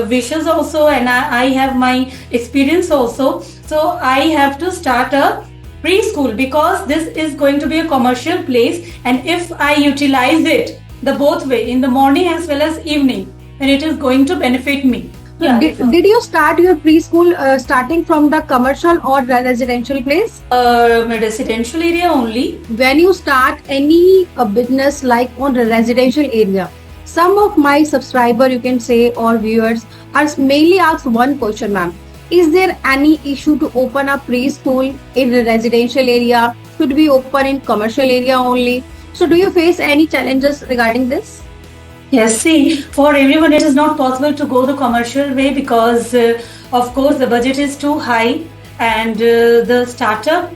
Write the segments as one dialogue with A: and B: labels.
A: wishes also, and I have my experience also. So I have to start a preschool because this is going to be a commercial place, and if I utilize it the both way in the morning as well as evening, then it is going to benefit me.
B: Yeah. Did you start your preschool starting from the commercial or residential place?
A: Residential area only.
B: When you start any business like on the residential area, some of my subscriber, you can say, or viewers are mainly asked one question, ma'am. Is there any issue to open a preschool in the residential area? Should we open in commercial area only? So do you face any challenges regarding this?
A: Yes, see, for everyone it is not possible to go the commercial way because of course the budget is too high, and the startup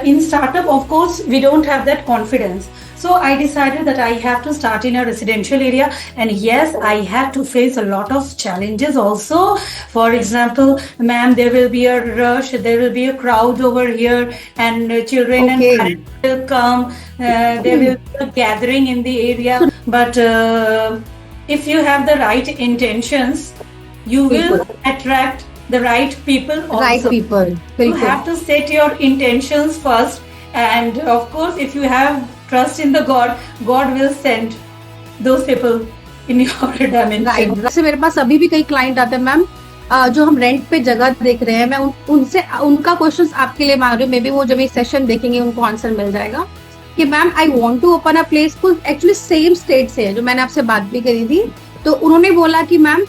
A: in startup of course we don't have that confidence. So I decided that I have to start in a residential area, and yes, I have to face a lot of challenges also. For example, ma'am, there will be a rush, there will be a crowd over here, and children and parents will come. There will be a gathering in the area. But if you have the right intentions, you will attract the right people also.
B: Right people.
A: You have to set your intentions first, and of course, if you have trust in the God, God will send those people in your dimension.
B: Right. वैसे मेरे पास अभी भी कई client आते हैं ma'am, जो हम rent पे जगह देख रहे हैं, मैं उनसे उनका क्वेश्चंस आपके लिए मांग रही हूँ। मे बी वो जब ये सेशन देखेंगे उनको आंसर मिल जाएगा कि ma'am I want to open a place school, actually same state से है जो मैंने आपसे बात भी करी थी। तो उन्होंने बोला कि मैम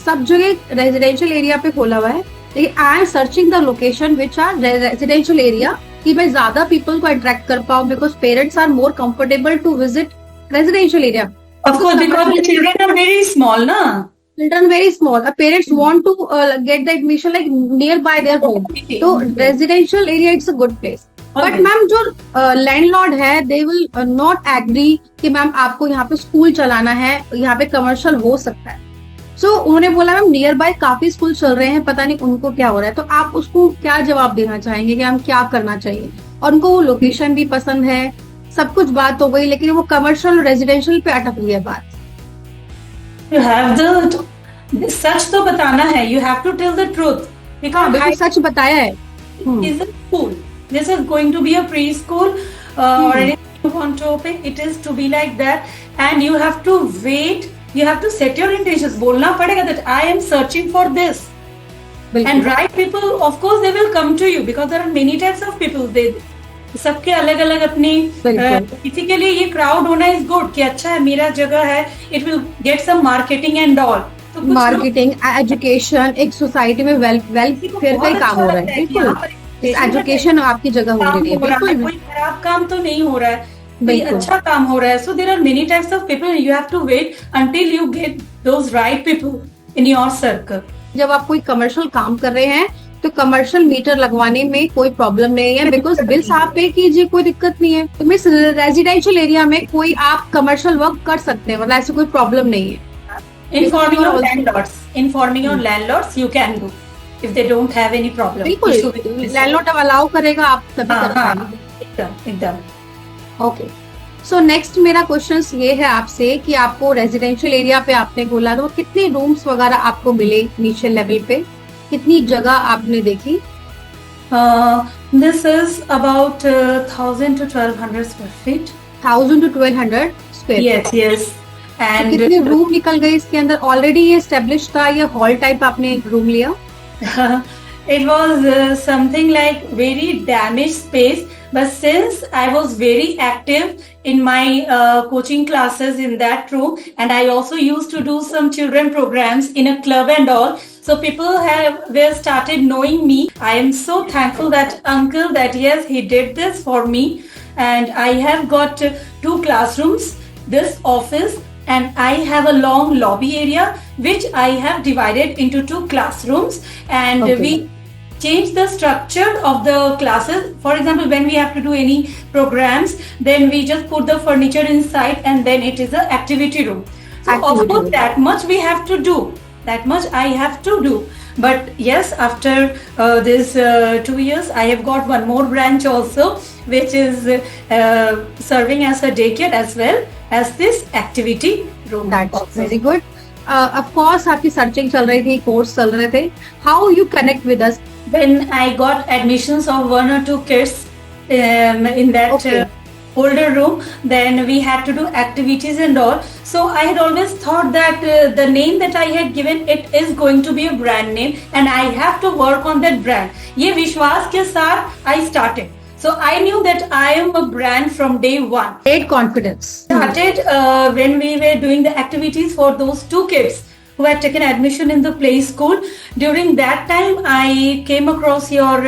B: सब जगह रेजिडेंशियल एरिया पे खोला हुआ है, लेकिन I am searching the location which are residential area कि मैं ज्यादा पीपल को अट्रैक्ट कर पाऊं, because parents are more comfortable to visit residential area.
A: Of course, because the children are very small, na?
B: Children very small. Parents want to get the admission like nearby their home. So residential area it's a good place. But ma'am जो landlord है they will not agree कि ma'am आपको यहाँ पे school चलाना है, यहाँ पे कमर्शियल हो सकता है। So उन्होंने बोला मैम नियर बाय काफी स्कूल चल रहे हैं, पता नहीं उनको क्या हो रहा है। तो आप उसको क्या जवाब देना चाहेंगे कि हम क्या करना चाहिए? और उनको वो लोकेशन भी पसंद है, सब कुछ बात हो गई, लेकिन वो कमर्शियल रेजिडेंशियल पे अटक रही है बात।
A: You have the सच तो बताना है, you have to tell the truth.
B: बिल्कुल सच बताया है।
A: Is a school. This is going to be a preschool or anything you want to open. It is to be like that, and you have to wait. You have to set your intentions. बोलना पड़ेगा that I am searching for this. And right people, of course, they will come to you because there are many types of people. They सबके अलग अलग अपनी किसी के लिए ये क्राउड होना इज गुड कि अच्छा है मेरा जगह है, it will get some marketing and all.
B: Marketing, education, एक सोसाइटी में वेलफेयर का ही काम हो रहा है। बिल्कुल एजुकेशन आपकी जगह हो रही है, बिल्कुल
A: कोई खराब काम तो नहीं हो रहा है, कोई अच्छा काम हो रहा है। So there are many types of people, you have to wait until you get those right people in your circle.
B: जब आप कोई कमर्शियल काम कर रहे हैं तो कमर्शियल मीटर लगवाने में कोई प्रॉब्लम नहीं है, बिकॉज बिल्स आप पे कीजिए, कोई दिक्कत नहीं है। तो मिस रेजिडेंशियल एरिया में कोई आप कमर्शियल वर्क कर सकते हैं, मतलब ऐसी कोई प्रॉब्लम नहीं है।
A: Informing your landlords you can do if they don't have any problem.
B: बिल्कुल लैंडलॉर्ड अलाउ करेगा, आप तभी कर पाएंगे।
A: एकदम।
B: ओके, सो नेक्स्ट मेरा क्वेश्चन ये है आपसे कि आपको रेजिडेंशियल एरिया पे आपने बोला तो कितने रूम्स वगैरह आपको मिले इनिशियल लेवल पे, कितनी जगह आपने देखी?
A: This is about 1000 to 1200 square feet.
B: 1000 to 1200 square feet.
A: Yes. And
B: तो कितने रूम निकल गए इसके अंदर? ऑलरेडी ये एस्टेब्लिश था या हॉल टाइप आपने रूम लिया?
A: It was something like very damaged space, but since I was very active in my coaching classes in that room, and I also used to do some children programs in a club and all, so people were started knowing me. I am so thankful that uncle that yes, he did this for me, and I have got 2 classrooms, this office, and I have a long lobby area which I have divided into 2 classrooms, and we change the structure of the classes. For example, when we have to do any programs, then we just put the furniture inside and then it is an activity room. So of course that much we have to do, that much I have to do. But yes, after this 2 years, I have got one more branch also, which is serving as a daycare as well as this activity room.
B: That's very good. Of course आपकी searching चल रही थी, course चल रहे थे. How you connect with us?
A: When I got admissions of 1 or 2 kids in that
B: Okay.
A: older room, then we had to do activities and all. So I had always thought that the name that I had given, it is going to be a brand name and I have to work on that brand. ये विश्वास के साथ I started. So I knew that I am a brand from day one.
B: Great confidence.
A: Started when we were doing the activities for those 2 kids who had taken admission in the play school. During that time, I came across your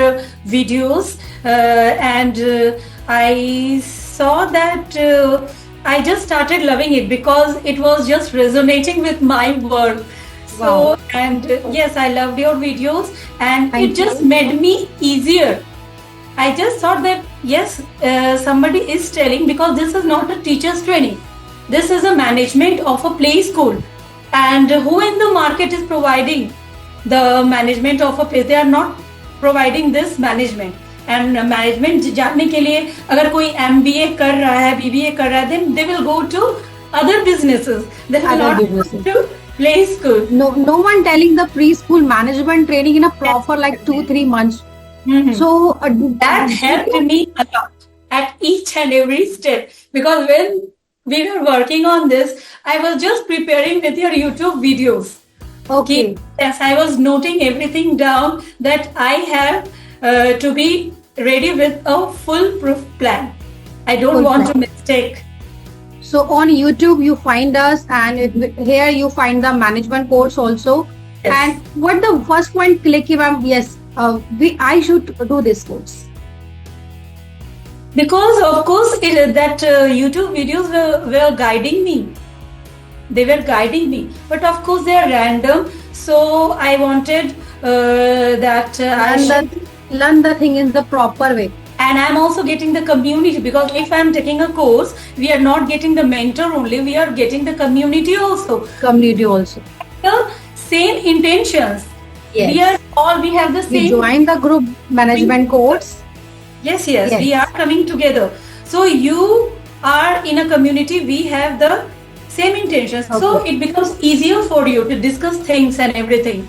A: videos and I saw that I just started loving it because it was just resonating with my work. So,
B: Wow.
A: and yes, I loved your videos and
B: Thank
A: it just
B: you.
A: made me easier. I just thought that yes, somebody is telling, because this is not a teacher's training. This is a management of a play school. And who in the market is providing the management of a place? They are not providing this management. And management जानने के लिए अगर कोई MBA कर रहा है, BBA कर रहा है, then they will go to other businesses. They will
B: Other
A: not
B: businesses.
A: go to play school.
B: No one telling the preschool management training in a proper like 2-3 months.
A: Mhm.
B: So
A: That helped me a lot at each and every step, because when we were working on this, I was just preparing with your YouTube videos.
B: okay.
A: Yes, I was noting everything down that I have to be ready with a foolproof plan. I don't
B: Full
A: want
B: plan.
A: to mistake.
B: So on YouTube you find us, and here you find the management course also.
A: Yes.
B: And what the first point click if I'm yes, I should do this course.
A: Because of course that YouTube videos were guiding me. They were guiding me, but of course they are random. So I wanted that I should,
B: Learn the thing in the proper way.
A: and I'm also getting the community, because if I'm taking a course, we are not getting the mentor only, we are getting the community also.
B: Community also.
A: The same intentions.
B: Yes.
A: We have the
B: We
A: same.
B: join the group management course.
A: Yes,
B: Yes.
A: we are coming together. So you are in a community, we have the same intentions. So
B: Okay.
A: it becomes easier for you to discuss things and everything.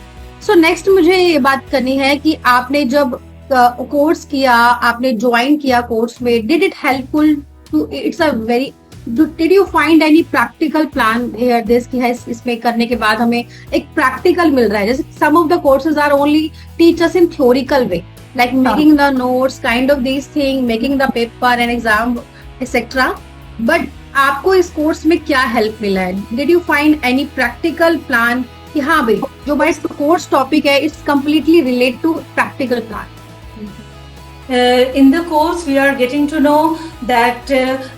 B: So next मुझे ये बात करनी है कि आपने जब course किया, आपने ज्वाइन किया कोर्स में, did it helpful to it's a very did you find any practical plan here this कि है इसमें करने के बाद हमें एक प्रैक्टिकल मिल रहा है? जैसे some of the courses are only teach us in theoretical way, like making the notes, kind of this thing, making the paper and exam etcetera. But आपको इस कोर्स में क्या हेल्प मिला है? Did you find any practical plan कि हाँ भाई जो भाई कोर्स टॉपिक है it's completely relate to practical plan?
A: In the course we are getting to know that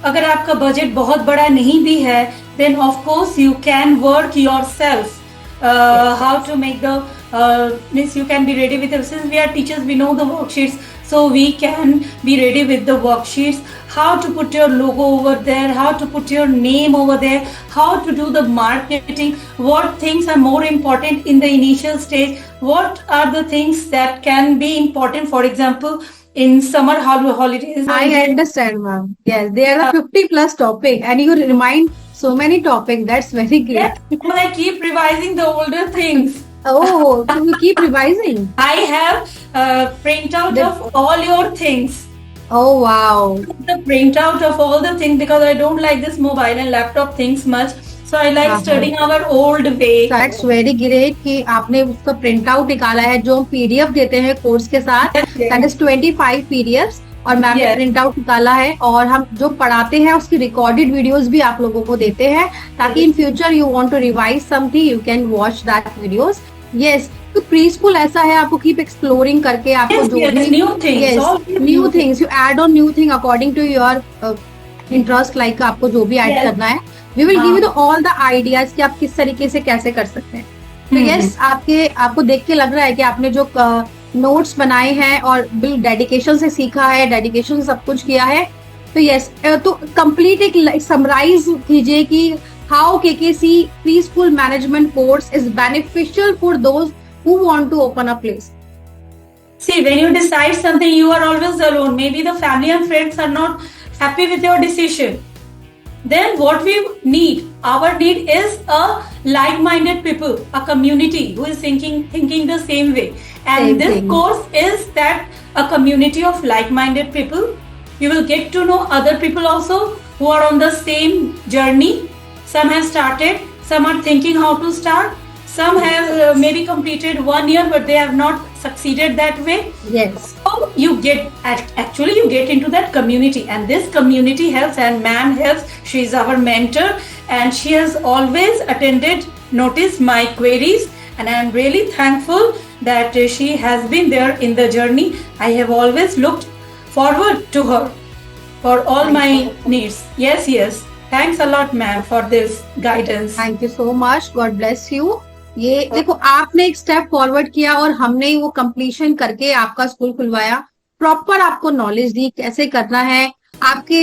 A: अगर आपका बजट बहुत बड़ा नहीं भी है, then of course you can work yourself. How to make the means you can be ready with it. Since we are teachers, we know the worksheets, so we can be ready with the worksheets. How to put your logo over there, how to put your name over there, how to do the marketing, what things are more important in the initial stage, what are the things that can be important, for example in summer holidays.
B: I understand, ma'am. Yes, there are 50 plus topic and you remind so many topics. That's very great.
A: Yes, because I keep revising the older things.
B: Oh, so you keep revising.
A: I have printout of all your things.
B: Oh, wow.
A: The printout of all the things, because I don't like this mobile and laptop things much. So I like studying our old way.
B: That's very great कि आपने उसका print out निकाला है जो हम PDF देते हैं course के साथ. That is 25 PDFs और मैम ने
A: Yes.
B: प्रिंट आउट निकाला है, और हम जो पढ़ाते हैं उसकी रिकॉर्डेड वीडियोस भी आप लोगों को देते हैं ताकि in future you want to revise something you can watch that videos. Yes, तो प्री स्कूल ऐसा है, आपको कीप एक्सप्लोरिंग करके आपको
A: Yes,
B: जो
A: yes,
B: भी
A: new things, all
B: new things you add on new thing according to your interest, like आपको जो भी ऐड
A: Yes.
B: करना है. We will give you all the ideas कि आप किस तरीके से कैसे कर सकते हैं. तो यस, आपको देख के लग रहा है कि आपने जो नोट्स बनाए हैं और बिल्कुल डेडिकेशन से सीखा है, डेडिकेशन से सब कुछ किया है. तो यस, तो कंप्लीट एक समराइज कीजिए कि how KKC pre school management course is beneficial for those who want to open a place.
A: See, when you decide something, you are always alone. Maybe the family and friends are not happy with your decision. then what we need, our need is a like-minded people, a community who is thinking the same way. And
B: Same
A: this
B: thing.
A: course is that, a community of like-minded people. You will get to know other people also who are on the same journey. Some have started, some are thinking how to start, some have maybe completed 1 year but they have not succeeded that way.
B: Yes.
A: So you get, actually you get into that community, and this community helps, and ma'am helps. She is our mentor and she has always attended, noticed my queries, and I am really thankful that she has been there in the journey. I have always looked forward to her for all my needs. Yes. Thanks a lot, ma'am, for this guidance.
B: Thank you so much, God bless you. ये देखो, आपने एक step forward किया और हमने वो completion करके आपका स्कूल खुलवाया, प्रॉपर आपको नॉलेज दी कैसे करना है। आपके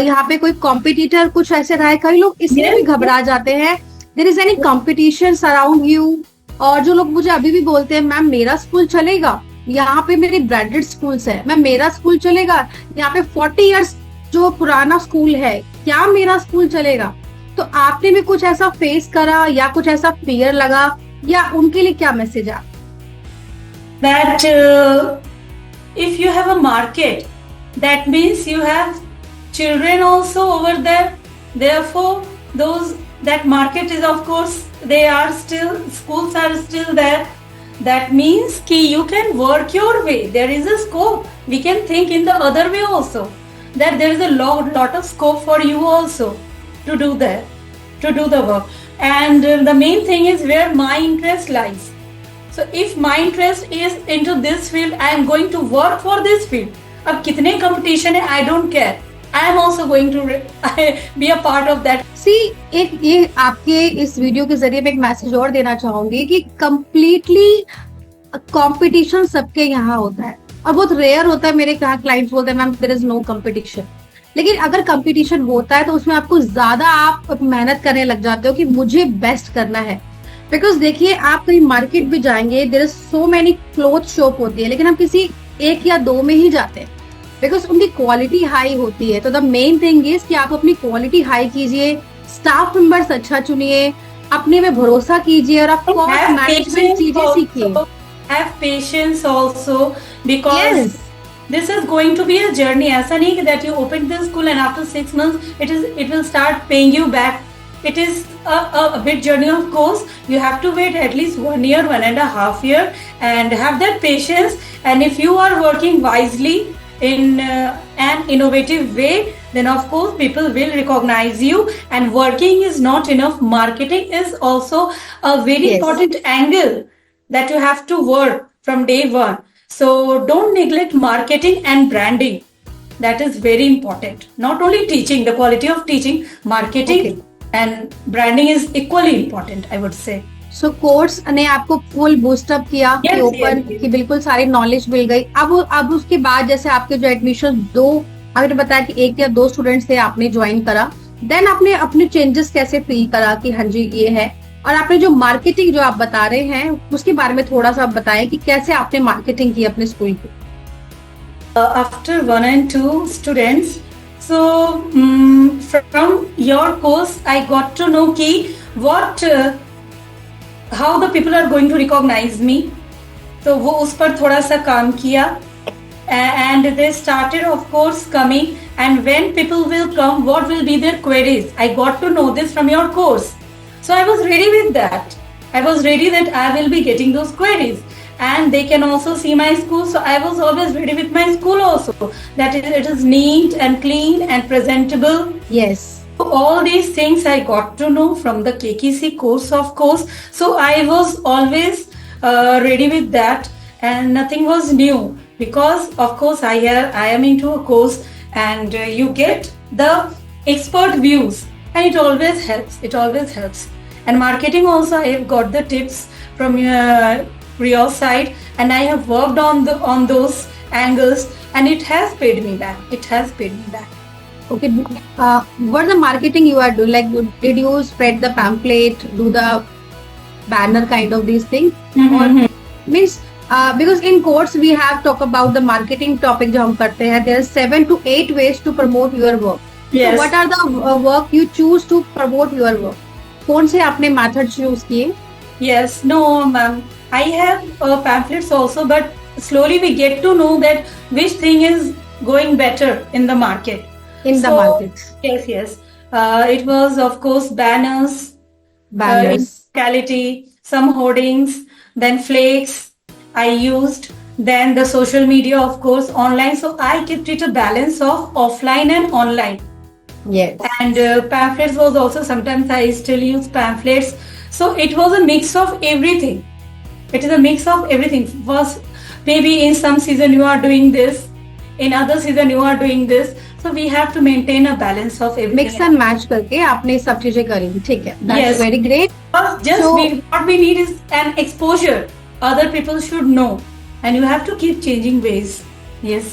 B: यहाँ पे कोई कॉम्पिटिटर कुछ ऐसे रहा है, कई लोग इसलिए भी घबरा जाते हैं, there is any competition around you. और जो लोग मुझे अभी भी बोलते हैं मैम मेरा स्कूल चलेगा, यहाँ पे मेरे ब्रांडेड स्कूल्स है, मैम मेरा स्कूल चलेगा, यहाँ पे 40 इयर्स जो पुराना स्कूल है, क्या मेरा स्कूल चलेगा? तो आपने भी कुछ ऐसा फेस करा या कुछ ऐसा फियर लगा, या उनके लिए क्या मैसेज है?
A: That if you have a market, that means you have children also over there. Therefore, that market is, of course, they are still, schools are still there. That means ki you can work your way. There is a scope. We can think in the other way also. That there is a lot of scope for you also to do that, to do the work. And the main thing is where my interest lies. So if my interest is into this field, I am going to work for this field. अब कितने competition है, I don't care. I am also going to be a part of that.
B: सी एक ये आपके इस video के जरिए मैं एक मैसेज और देना चाहूंगी कि कंप्लीटली कंपटीशन सबके यहाँ होता है, और बहुत रेयर होता है। मेरे यहाँ क्लाइंट्स बोलते हैं ma'am there is no competition, लेकिन अगर कंपटीशन होता है तो उसमें आपको ज्यादा आप मेहनत करने लग जाते हो कि मुझे बेस्ट करना है। बिकॉज देखिए, आप कहीं मार्केट भी जाएंगे, there is so many cloth shop होती है, लेकिन हम किसी 1 या 2 में ही जाते हैं बिकॉज उनकी क्वालिटी हाई होती है। तो द मेन थिंग इज कि आप अपनी क्वालिटी हाई कीजिए, स्टाफ मेंबर्स अच्छा चुनिए, अपने में भरोसा कीजिए, और आप कॉस्ट मैनेजमेंट चीजें सीखिए।
A: Have patience also, because
B: Yes.
A: this is going to be a journey. ऐसा नहीं कि that you open the school and after 6 months it will start paying you back. It is a big journey, of course. You have to wait at least 1 year, 1.5 year, and have that patience. And if you are working wisely in an innovative way, then of course people will recognize you. And working is not enough. Marketing is also a very
B: Yes.
A: important angle that you have to work from day one. So don't neglect marketing and branding. That is very important. Not only teaching, the quality of teaching, marketing and branding is equally important, I would say.
B: So course ने आपको full boost up किया
A: Yes,
B: के ऊपर
A: yes.
B: कि बिल्कुल सारी knowledge मिल गई। अब उसके बाद जैसे आपके जो एडमिशन आपने बताया कि 1 या 2 स्टूडेंट्स थे, आपने ज्वाइन करा, देन आपने अपने चेंजेस कैसे फील करा कि हाँ जी ये है, और आपने जो मार्केटिंग जो आप बता रहे हैं उसके बारे में थोड़ा सा बताएं कि कैसे आपने मार्केटिंग की अपने स्कूल की।
A: After 1 and 2 students, so from your course I got to know ki how the people are going to recognize me. तो वो उस पर थोड़ा सा काम किया, and they started of course coming, and when people will come, what will be their queries? I got to know this from your course. So I was ready with that. I was ready that I will be getting those queries, and they can also see my school. So I was always ready with my school also, that it is neat and clean and presentable.
B: Yes.
A: All these things I got to know from the KKC course, of course. So I was always ready with that, and nothing was new, because of course I am into a course, and you get the expert views, and it always helps. And marketing also, I have got the tips from your side, and I have worked on those angles, and it has paid me back.
B: Okay, what the marketing you are doing? Like, did you spread the pamphlet, do the banner kind of these things? Or means because in course we have talk about the marketing topic जो हम करते हैं, there are 7 to 8 ways to promote your work.
A: Yes.
B: what are the work you choose to promote your work? कौन से आपने method choose किए?
A: Yes, no, ma'am. I have pamphlets also, but slowly we get to know that which thing is going better in the market.
B: In the
A: So,
B: market.
A: Yes, yes. It was, of course, banners,
B: Banners.
A: quality, some hoardings, then flakes I used, then the social media, of course, online. So I kept it a balance of offline and online.
B: Yes.
A: And pamphlets was also, sometimes I still use pamphlets. So it was a mix of everything. It is a mix of everything. First, maybe in some season you are doing this, in other season you are doing this. So we have to maintain a balance of everything.
B: Mix and match करके आपने सब चीजें करी, ठीक है, that's
A: Yes.
B: Very great.
A: Just
B: So-
A: what we need is an exposure. Other people should know, and you have to keep changing ways. Yes.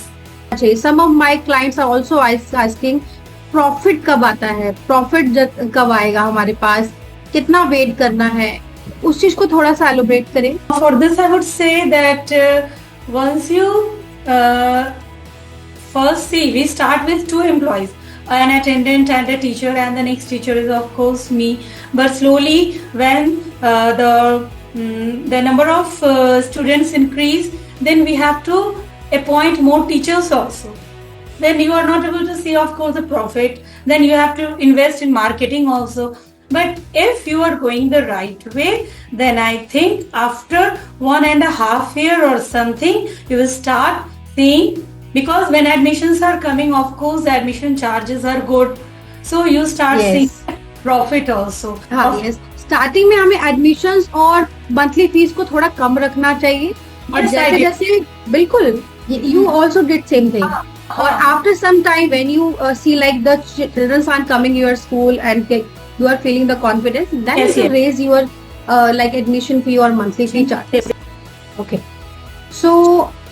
B: अच्छा, some of my clients are also asking profit कब आता है, profit कब आएगा हमारे पास, कितना wait करना है, उस चीज को थोड़ा सा एलोब्रेट करें.
A: For this, I would say that once you first see, we start with 2 employees, an attendant and a teacher, and the next teacher is of course me. But slowly, when the number of students increase, then we have to appoint more teachers also. Then you are not able to see, of course, the profit. Then you have to invest in marketing also. But if you are going the right way, then I think after 1.5 years or something, you will start seeing, because when admissions are coming, of course, the admission charges are good. So you start
B: Yes.
A: seeing profit also.
B: हाँ, yes. Starting में हमें admissions और monthly fees को थोड़ा कम रखना चाहिए. और
A: Yes, I
B: जैसे
A: did.
B: जैसे बिल्कुल you also did same thing. और after some time when you see like the children are coming your school and you are feeling the confidence, then
A: Yes,
B: you
A: yes.
B: Raise your like admission fee और monthly fee charges. Okay, so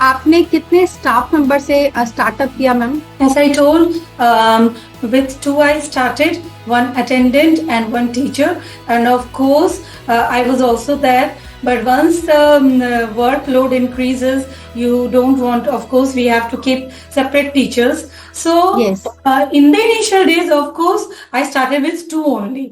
B: आपने कितने staff member से startup किया ma'am?
A: As I told, with 2 I started, 1 attendant and 1 teacher, and of course I was also there. But once the workload increases, you don't want, of course, we have to keep separate teachers. So
B: Yes.
A: In the initial days, of course, I started with 2 only.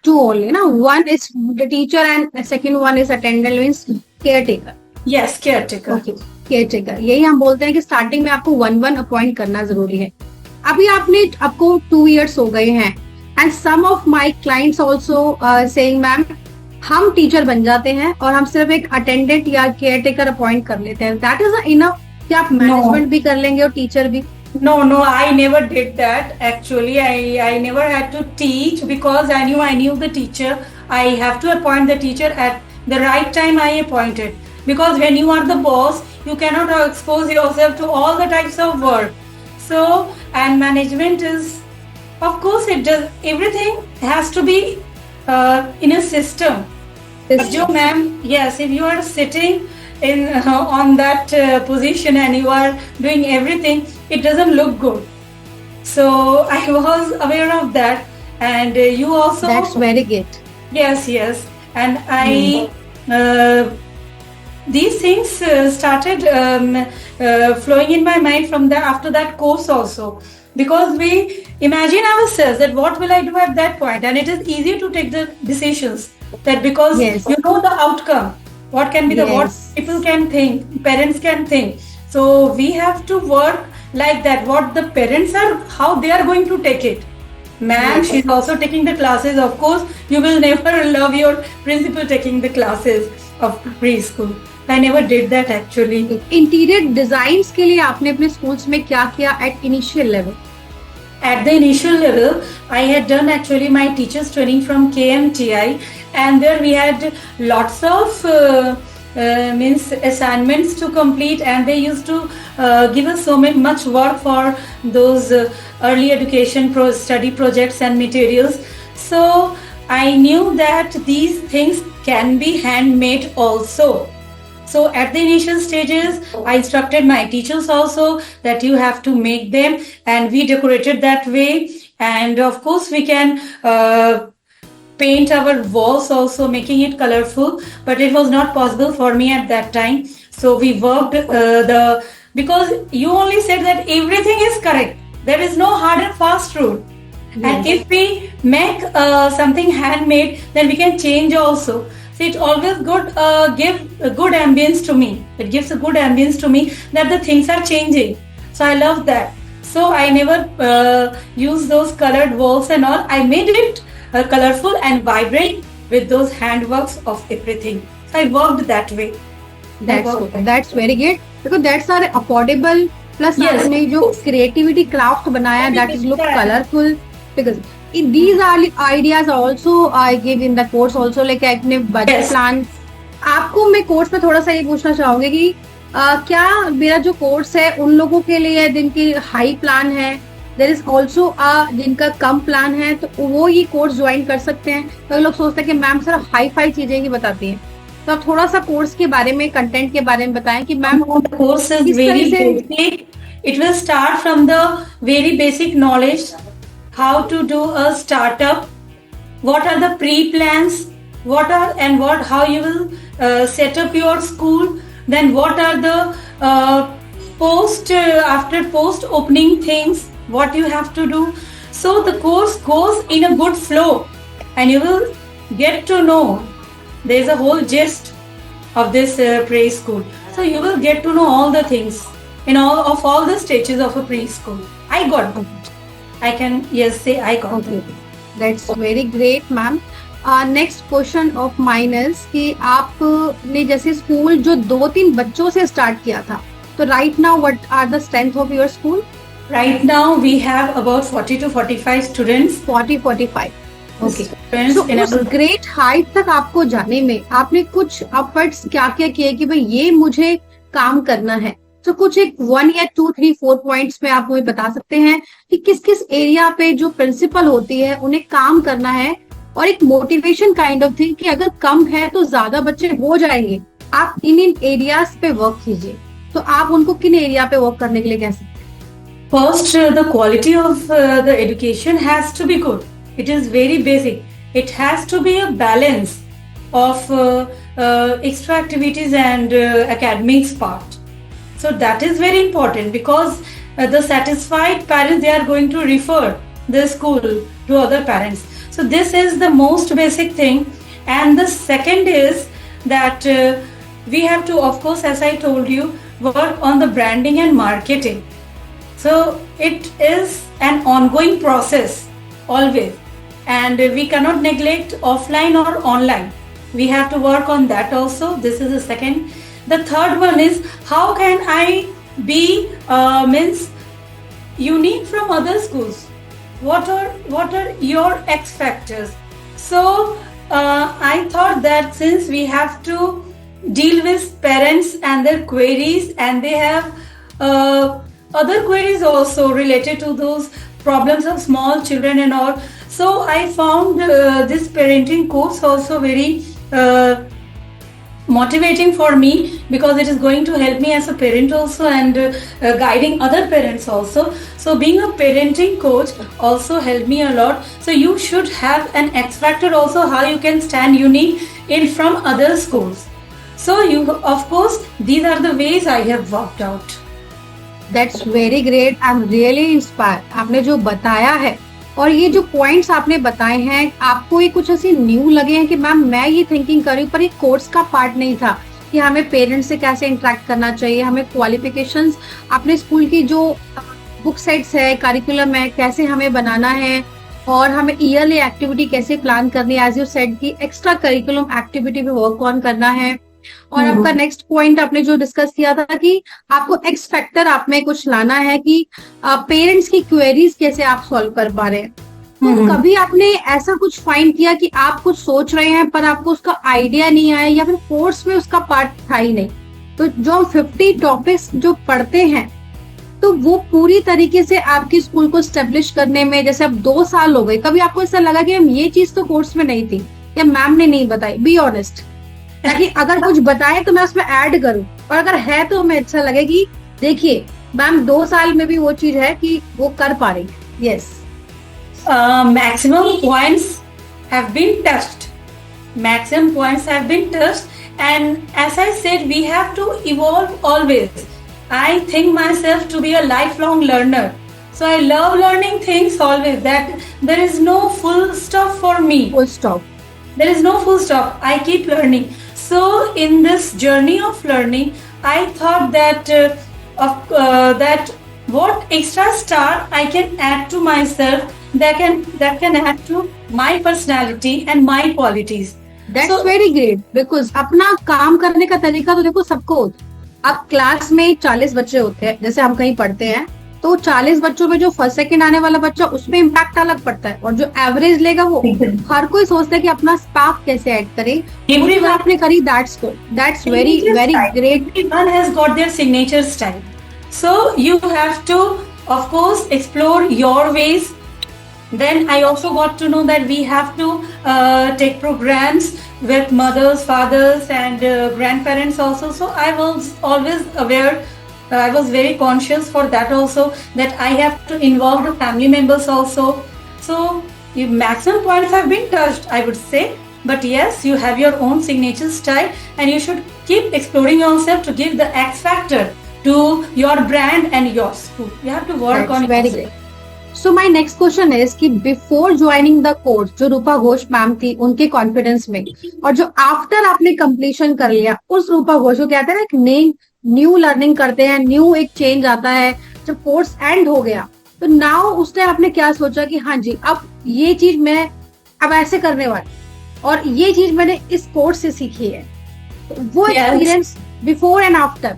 B: Two only, na? One is the teacher and the second one is attendant, means caretaker.
A: Yes, caretaker.
B: Okay, caretaker. यही हम बोलते हैं कि starting में आपको 1 appoint करना जरूरी है. अभी आपको 2 इयर्स हो गए हैं and some of my clients also saying ma'am हम टीचर बन जाते हैं और हम सिर्फ एक अटेंडेंट या केयरटेकर अपॉइंट कर लेते हैं. दैट इज इनफ कि आप मैनेजमेंट भी कर लेंगे और टीचर भी?
A: No, I never did that. Actually, I never had to teach, because I knew the teacher. I have to appoint the teacher at the right time. I appointed, because when you are the boss, you cannot expose yourself to all the types of work. So, and management is, of course, it does, everything has to be in a system. But jo ma'am, yes, if you are sitting in on that position and you are doing everything, it doesn't look good. So I was aware of that, and you also.
B: That's very good.
A: Yes, and I these things started flowing in my mind from after that course also, because we imagine ourselves that what will I do at that point, and it is easier to take the decisions, that because
B: Yes.
A: you know the outcome, what can be the what
B: Yes.
A: people can think, parents can think. So we have to work like that, what the parents are, how they are going to take it. Ma'am,
B: Yes.
A: she's also taking the classes. Of course, you will never love your principal taking the classes of preschool. I never did that actually.
B: Interior designs के लिए आपने अपने schools में क्या किया at initial level?
A: At the initial level, I had done actually my teachers training from KMTI, and there we had lots of means assignments to complete, and they used to give us so much work for those early education study projects and materials. So I knew that these things can be handmade also. So at the initial stages, I instructed my teachers also that you have to make them, and we decorated that way. And of course, we can paint our walls also, making it colorful, but it was not possible for me at that time. So we worked because you only said that everything is correct. There is no hard and fast rule. And if we make something handmade, then we can change also. So it always give a good ambience to me. It gives a good ambience to me that the things are changing. So I love that. So I never use those colored walls and all. I made it colorful and vibrant with those handworks of everything. So I worked that way.
B: That's very good because that's our affordable plus
A: Yes.
B: आपने जो creativity craft बनाया that is look
A: Yeah.
B: colorful because these are ideas also I give in the course also like अपने budget
A: Yes.
B: plan आपको मैं course में थोड़ा सा ये पूछना चाहूंगी कि क्या मेरा जो कोर्स है उन लोगों के लिए है जिनकी हाई प्लान है देर इज ऑल्सो जिनका कम प्लान है तो वो ये कोर्स ज्वाइन कर सकते हैं तो लोग सोचते हैं कि मैम सिर्फ हाई फाई चीजें ही बताती हैं तो आप थोड़ा सा कोर्स के बारे में कंटेंट के बारे में बताएं कि मैम
A: The course is
B: किस तरह
A: very
B: से
A: basic. It will start from the very basic knowledge, how to do a startup, what are the pre-plans, how you will set up your school, then what are the after post opening things, what you have to do. So the course goes in a good flow, and you will get to know. There is a whole gist of this preschool. So you will get to know all the things in all the stages of a preschool. I got it. I can say I got
B: Okay.
A: it.
B: That's very great, ma'am. Next question of minus कि आपने जैसे school जो 2-3 बच्चों से start किया था तो right now what are the strength of your school
A: Right now we have about 40 to 45 students.
B: 40-45 okay
A: Students
B: तो
A: in
B: उस
A: our
B: ग्रेट हाइट तक आपको जाने में आपने कुछ एफर्ट्स क्या क्या किए कि भाई ये मुझे काम करना है तो कुछ एक 1 या 2, 3, 4 पॉइंट्स में आप मुझे बता सकते हैं कि किस किस एरिया पे जो प्रिंसिपल होती है उन्हें काम करना है और एक मोटिवेशन काइंड ऑफ थिंग कि अगर कम है तो ज्यादा बच्चे हो जाएंगे आप इन एरियाज पे वर्क कीजिए तो आप उनको किन एरिया पे वर्क करने के लिए कह सकते हैं
A: First, the quality of the education has to be good. It is very basic. It has to be a balance of extra activities and academics part. So that is very important because the satisfied parents, they are going to refer the school to other parents. So this is the most basic thing. And the second is that we have to, of course, as I told you, work on the branding and marketing. So it is an ongoing process always, and we cannot neglect offline or online. We have to work on that also. This is the second. The third one is how can I be unique from other schools? What are your X factors? So I thought that since we have to deal with parents and their queries, and they have other queries also related to those problems of small children and all. So I found this parenting course also very motivating for me because it is going to help me as a parent also and guiding other parents also. So being a parenting coach also helped me a lot. So you should have an X factor also, how you can stand unique in from other schools. So you, of course, these are the ways I have worked out.
B: That's very great I am really inspire आपने जो बताया है और ये जो points आपने बताए हैं आपको ये कुछ ऐसे न्यू लगे हैं कि मैम मैं ये थिंकिंग कर रही हूँ पर ये कोर्स का पार्ट नहीं था कि हमें पेरेंट्स से कैसे इंटरेक्ट करना चाहिए हमें क्वालिफिकेशंस अपने स्कूल की जो बुक सेट्स है करिकुलम है कैसे हमें बनाना है और हमें ईयरली एक्टिविटी कैसे प्लान करनी है एज यू सेड की एक्स्ट्रा करिकुलम एक्टिविटी पे वर्क ऑन करना है और आपका नेक्स्ट पॉइंट आपने जो डिस्कस किया था कि आपको एक्स फैक्टर आप में कुछ लाना है कि पेरेंट्स की क्वेरीज कैसे आप सॉल्व कर पा रहे हैं तो कभी आपने ऐसा कुछ फाइंड किया कि आप कुछ सोच रहे हैं पर आपको उसका आइडिया नहीं आया या फिर कोर्स में उसका पार्ट था ही नहीं तो जो हम 50 टॉपिक्स जो पढ़ते हैं तो वो पूरी तरीके से आपकी स्कूल को स्टेब्लिश करने में जैसे अब 2 साल हो गए कभी आपको ऐसा लगा कि हम ये चीज तो कोर्स में नहीं थी या मैम ने नहीं बताई बी ऑनेस्ट ताकि अगर कुछ बताए तो मैं उसमें ऐड करूं और अगर है तो हमें अच्छा लगे कि देखिए मैम 2 साल में भी वो चीज है कि वो कर पा रही है yes
A: maximum points have been touched. Maximum points have been touched, and as I said, we have to evolve always. I think myself to be a lifelong learner. So I love learning things always. That there is no full stop for me.
B: Full stop.
A: There is no full stop. I keep learning. So in this journey of learning, I thought that that what extra star I can add to myself, that can add to my personality and my qualities.
B: That's
A: So-
B: very great because अपना काम करने का तरीका तो देखो सबको होता है। अब क्लास में 40 बच्चे होते हैं, जैसे हम कहीं पढ़ते हैं तो 40 बच्चों में जो फर्स्ट सेकंड आने वाला बच्चा उसमें इम्पैक्ट अलग पड़ता है, और जो एवरेज लेगा वो हर कोई सोचता है कि अपना स्पार्क कैसे ऐड करे। वो चीज आपने करी, that's good, that's very very great.
A: Everyone has got their signature style. So you have to, of course, explore your ways. Then I also got to know that we have to take programs with mothers, fathers, and grandparents also. So I was always aware. I was very conscious for that also, that I have to involve the family members also. So your maximum points have been touched, I would say. But yes, you have your own signature style, and you should keep exploring yourself to give the X factor to your brand and your school. You have to work on
B: very
A: yourself.
B: Great. So my next question is कि before joining the course जो रूपा Ghosh ma'am थी उनके confidence में, और जो after आपने completion कर लिया उस रूपा घोष को कहते हैं ना, एक नई न्यू लर्निंग करते हैं, न्यू एक चेंज आता है। जब कोर्स एंड हो गया तो नाउ उस टाइम आपने क्या सोचा कि हाँ जी अब ये चीज मैं अब ऐसे करने वाली, और ये चीज मैंने इस कोर्स से सीखी है। तो वो
A: Yes.
B: Experience before and after.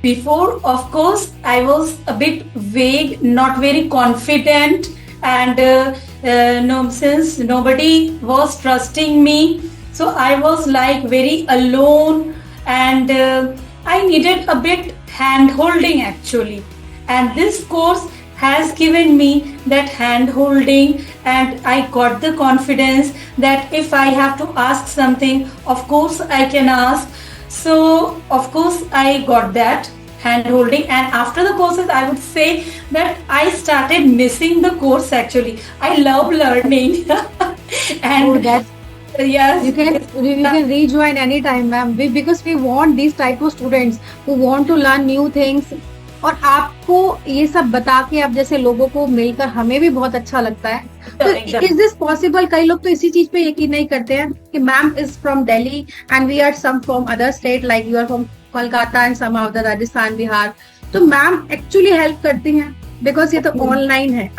A: Before, of course, I was a bit vague, not very confident, and no, since nobody was trusting me, so I was like very alone, and I needed a bit hand holding actually. And this course has given me that hand holding, and I got the confidence that if I have to ask something, of course I can ask. So of course I got that hand holding, and after the courses I would say that I started missing the course actually. I love learning. And
B: Oh, that's
A: yes,
B: you can rejoin anytime, ma'am. Because we want these type of students who want to learn new things. और आपको ये सब बता के अब जैसे लोगों को मिलकर हमें भी बहुत अच्छा लगता है। तो
A: एकदम।
B: Is this possible? कई लोग तो इसी चीज पे यकीन नहीं करते हैं कि ma'am is from Delhi and we are some from other state, like you are from Kolkata and some of the Rajasthan, Bihar. तो मैम एक्चुअली हेल्प करती हैं बिकॉज ये तो ऑनलाइन है।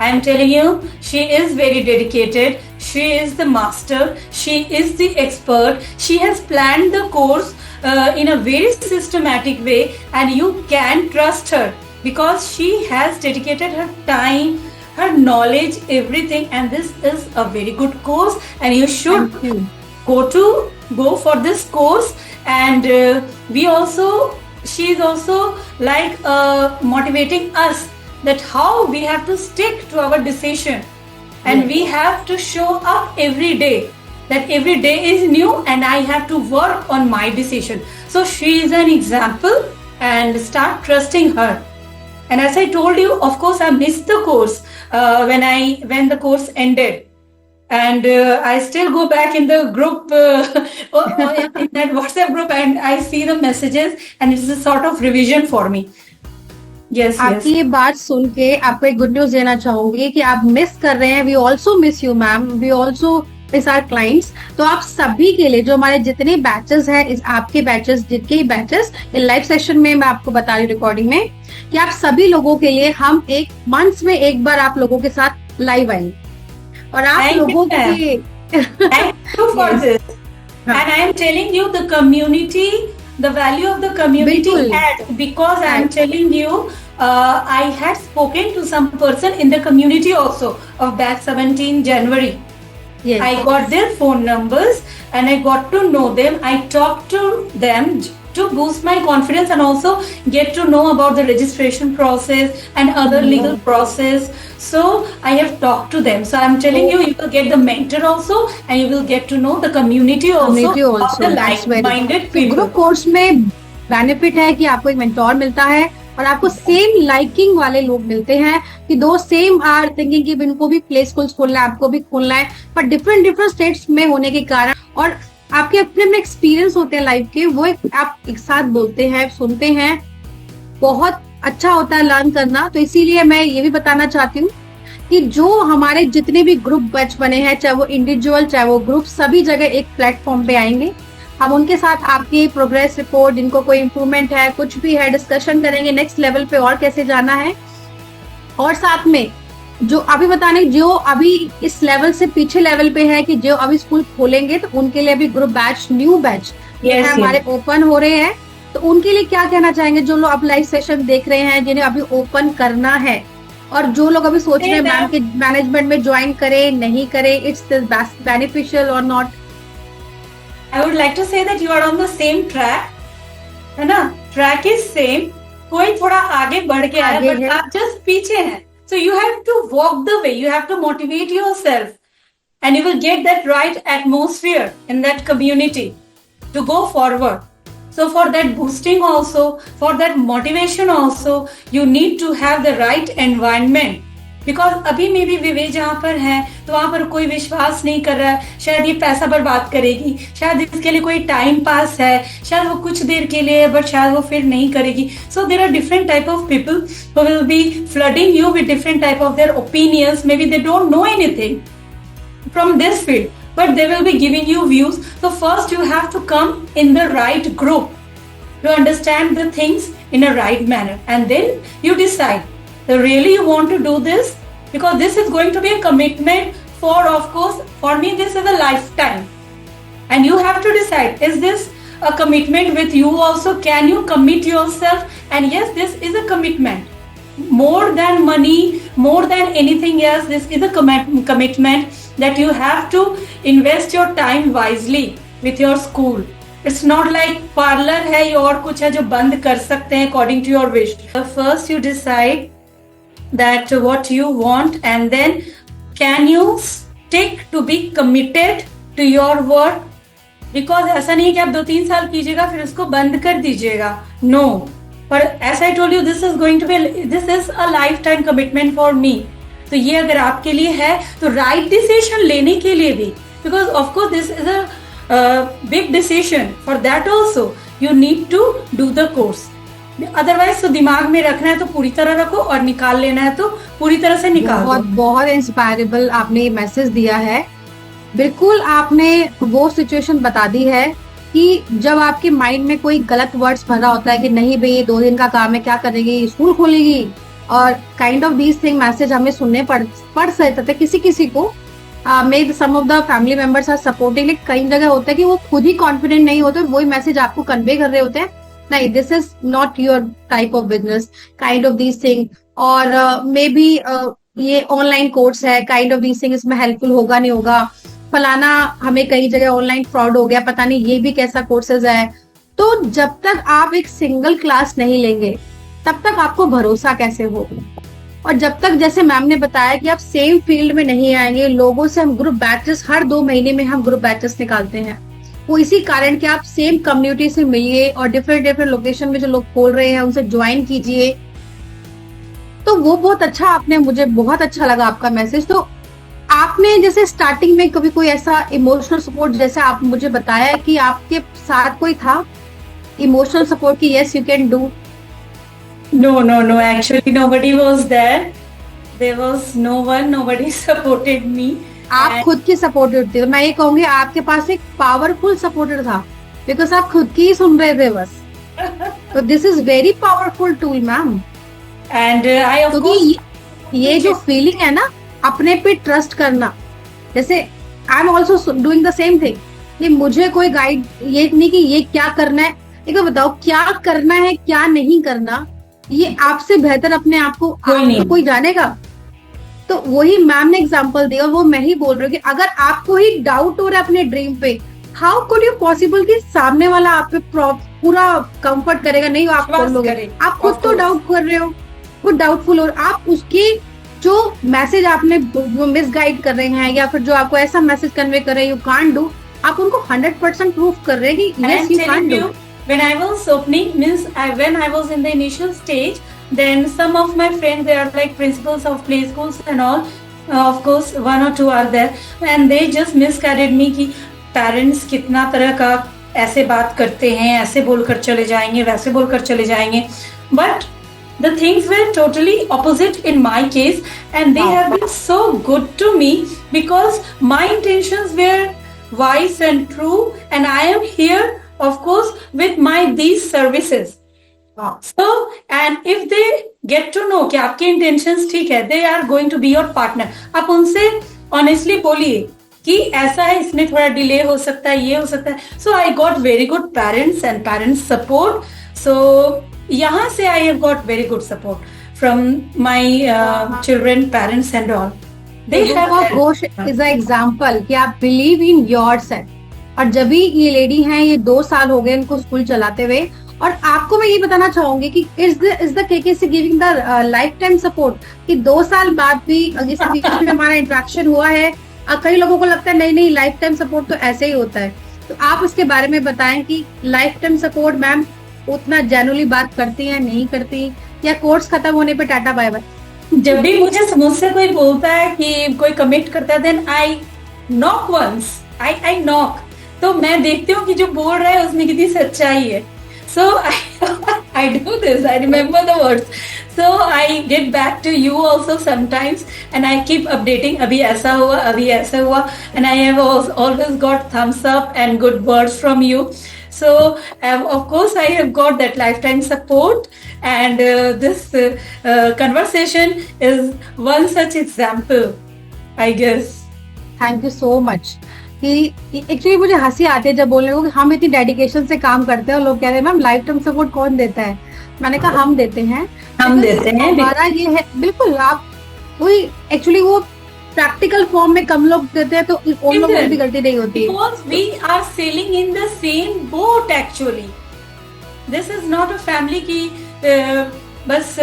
A: I am telling you, she is very dedicated. She is the master. She is the expert. She has planned the course in a very systematic way, and you can trust her because she has dedicated her time, her knowledge, everything. And this is a very good course, and you should
B: Thank you.
A: go for this course. And she is also like motivating us that how we have to stick to our decision, and
B: Yes.
A: we have to show up every day, that every day is new and I have to work on my decision. So she is an example, and start trusting her. And as I told you, of course I missed the course when the course ended, and I still go back in the group in that WhatsApp group, and I see the messages, and it's a sort of revision for me. Yes,
B: आपकी
A: yes.
B: ये बात सुन के आपको एक good news देना चाहूंगी कि आप मिस कर रहे हैं। We also miss you ma'am, we also miss our clients. तो आप सभी के लिए जो हमारे जितने बैचेस हैं, इस आपके बैचेस जितने ही बैचेस लाइव सेशन में मैं आपको बता रही हूँ रिकॉर्डिंग में, कि आप सभी लोगों के लिए हम एक मंथ में एक बार आप लोगों के साथ लाइव आएंगे, और आप
A: Thank you,
B: लोगों
A: ma'am.
B: के
A: Thank you for
B: Yes.
A: this. And I am telling you, the community, the value of the community
B: Bilkul.
A: adds, because I am
B: Right.
A: telling you, I had spoken to some person in the community also of batch 17 January.
B: Yes.
A: I got their phone numbers and I got to know them. I talked to them to boost my confidence and also get to know about the registration process and other legal process. So I have talked to them. So I'm telling you, you will get the mentor also, and you will get to know the community also,
B: Community also.
A: of the
B: That's very
A: like-minded
B: तो
A: people.
B: Group course में benefit है कि आपको एक mentor मिलता है, और आपको सेम लाइकिंग वाले लोग मिलते हैं कि दो सेम आर थिंकिंग कि इनको भी प्ले स्कूल्स खोलना है, आपको भी खोलना है, पर डिफरेंट स्टेट्स में होने के कारण, और आपके अपने एक्सपीरियंस होते हैं लाइफ के, वो आप एक साथ बोलते हैं, सुनते हैं, बहुत अच्छा होता है लर्न करना। तो इसीलिए मैं ये भी बताना चाहती हूँ कि जो हमारे जितने भी ग्रुप बैच बने हैं, चाहे वो इंडिविजुअल चाहे वो ग्रुप, सभी जगह एक प्लेटफॉर्म पे आएंगे। हम उनके साथ आपकी प्रोग्रेस रिपोर्ट, इनको कोई इम्प्रूवमेंट है, कुछ भी है, डिस्कशन करेंगे नेक्स्ट लेवल पे और कैसे जाना है। और साथ में जो अभी बताने, जो अभी इस लेवल से पीछे लेवल पे है कि जो अभी स्कूल खोलेंगे तो उनके लिए अभी ग्रुप बैच, न्यू बैच हमारे ओपन हो रहे हैं। तो उनके लिए क्या कहना चाहेंगे जो लोग अब लाइव सेशन देख रहे हैं, जिन्हें अभी ओपन करना है, और जो लोग अभी सोच रहे हैं मैम के मैनेजमेंट में ज्वाइन करे नहीं करे, इट्स बेनिफिशियल और not?
A: I would like to say that you are on the same track, है ना? Track is same. कोई थोड़ा आगे बढ़ के आया, but आप just पीछे हैं. So you have to walk the way. You have to motivate yourself, and you will get that right atmosphere in that community to go forward. So for that boosting also, for that motivation also, you need to have the right environment. Because अभी मे भी विवेक जहाँ पर है तो वहां पर कोई विश्वास नहीं कर रहा है, शायद ये पैसा बर्बाद करेगी, शायद इसके लिए कोई टाइम पास है, शायद वो कुछ देर के लिए, बट शायद वो फिर नहीं करेगी. So there are different type of people who will be flooding you with different type of their opinions. Maybe they don't know anything from this field, but they will be giving you views. So first you have to come in the right group to understand the things in a right manner, and then you decide that really you want to do this, because this is going to be a commitment for, of course, for me this is a lifetime, and you have to decide, is this a commitment with you also? Can you commit yourself? And yes, this is a commitment. More than money, more than anything else, this is a commitment that you have to invest your time wisely with your school. It's not like parlor है या और कुछ है जो बंद कर सकते हैं according to your wish. First you decide that what you want, and then can you stick to be committed to your work? Because ऐसा नहीं है कि आप 2-3 साल कीजिएगा फिर उसको बंद कर दीजिएगा. No. But as I told you, this is a lifetime commitment for me. तो ये अगर आपके लिए है तो right decision लेने के लिए भी, because of course this is a big decision. For that also you need to do the course. Otherwise तो दिमाग में रखना है तो पूरी तरह रखो, और निकाल लेना है तो पूरी तरह से निकाल दो.
B: बहुत इंस्पायरेबल आपने ये मैसेज दिया है. बिल्कुल आपने वो सिचुएशन बता दी है कि जब आपके माइंड में कोई गलत वर्ड्स भरा होता है कि नहीं भाई ये 2 दिन का काम है, क्या करेगी, स्कूल खोलेगी, और kind of these thing message हमें सुनने पड़ सकते थे किसी को. May some of the family members are supporting. कई जगह होता है कि वो खुद ही कॉन्फिडेंट नहीं होते, वही मैसेज आपको कन्वे कर रहे होते हैं, नहीं this is not your type of business, kind of these thing. और मे बी ये ऑनलाइन कोर्स है, काइंड ऑफ दीज थिंग, इसमें हेल्पफुल होगा नहीं होगा, फलाना हमें कई जगह ऑनलाइन फ्रॉड हो गया, पता नहीं ये भी कैसा कोर्सेज है. तो जब तक आप एक सिंगल क्लास नहीं लेंगे तब तक आपको भरोसा कैसे होगा? और जब तक, जैसे मैम ने बताया कि आप सेम फील्ड में नहीं आएंगे, लोगों से हम ग्रुप बैचेस हर 2 महीने में हम ग्रुप बैचेस निकालते हैं, वो इसी कारण कि आप सेम कम्युनिटी से मिलिए और डिफरेंट लोकेशन में जो लोग खोल रहे हैं उनसे ज्वाइन कीजिए. तो वो बहुत अच्छा, आपने, मुझे बहुत अच्छा लगा आपका मैसेज. तो आपने जैसे स्टार्टिंग में कभी कोई ऐसा इमोशनल सपोर्ट, जैसे आप मुझे बताया कि आपके साथ कोई था इमोशनल सपोर्ट की yes you can do?
A: No, actually nobody was there. There was no one, nobody supported me.
B: आप खुद की सपोर्टेड थे. मैं ये कहूंगी आपके पास एक पावरफुल सपोर्टर था, बिकॉज आप खुद की ही सुन रहे थे बस. तो this is very powerful tool ma'am.
A: And I of course
B: ये जो फीलिंग है ना, अपने पे ट्रस्ट करना, जैसे I am also doing the same thing, कि मुझे कोई गाइड, ये नहीं कि ये क्या करना है, एक बताओ क्या करना है क्या नहीं करना, ये आपसे बेहतर अपने आप को कोई जानेगा. तो वही मैम ने एग्जांपल दिया, वो मैं ही बोल रही हूँ कि अगर आपको ही डाउट हो रहा है अपने ड्रीम पे, हाउ कुड यू पॉसिबल कि सामने वाला आप पे पूरा कंफर्ट करेगा? नहीं, आप कर लोगे. आप खुद तो डाउट कर रहे हो, खुद डाउटफुल हो, आप उसके जो मैसेज आपने मिस गाइड कर रहे हैं या फिर जो आपको ऐसा मैसेज कन्वे कर रहे हैं यू कांट डू, आप उनको 100% प्रूफ कर रहे हैं कि yes you can't do.
A: When I was opening, when I was in the initial stage, then some of my friends, they are like principals of play schools and all, of course 1 or 2 are there, and they just misguided me कि parents कितना तरह का ऐसे बात करते हैं, ऐसे बोलकर चले जाएंगे, वैसे बोलकर चले जाएंगे. But the things were totally opposite in my case, and they have been so good to me because my intentions were wise and true, and I am here, of course, with my these services. So, and if they get to know कि आपके intentions ठीक है, they are going to be your partner. आप उनसे honestly बोलिए कि ऐसा है, इसमें थोड़ा डिले हो सकता है, ये हो सकता है. So I got very good parents and parents support. So यहाँ से I have got very good support from my children, parents and all. They have
B: Ghosh is an example कि आप believe in yourself. और जब भी ये लेडी हैं, ये 2 साल हो गए इनको स्कूल चलाते हुए, और आपको मैं ये बताना चाहूंगी कि is the KKC giving the life time support कि 2 साल बाद भी जैसे बीच में हमारा इंटरेक्शन हुआ है. कई लोगों को लगता है नहीं लाइफ टाइम सपोर्ट तो ऐसे ही होता है. तो आप इसके बारे में बताएं कि लाइफ टाइम सपोर्ट मैम उतना जेन्युइनली बात करती हैं, नहीं करती, या कोर्स खत्म होने पे टाटा बाय बाय?
A: जब भी मुझसे कोई बोलता है कि कोई कमिट करता है, then I knock once, I knock. तो मैं देखती हूँ कि जो बोल रहा है उसमें कितनी सच्चाई है. So I do this. I remember the words. So I get back to you also sometimes, and I keep updating. अभी ऐसा हुआ, अभी ऐसा हुआ, and I have always got thumbs up and good words from you. So of course I have got that lifetime support, and this conversation is one such example, I guess.
B: Thank you so much. कि actually मुझे हंसी आती है जब बोलने को कि हम इतनी डेडिकेशन से काम करते हैं और लोग कह रहे हैं मैम लाइफ टाइम सपोर्ट कौन देता है. मैंने कहा हम देते हैं. हमारा ये है बिल्कुल. आप वही एक्चुअली वो प्रैक्टिकल फॉर्म में कम लोग देते हैं तो उन लोगों की भी गलती नहीं होती.
A: Because we are sailing in the same boat actually. This is not a family की बस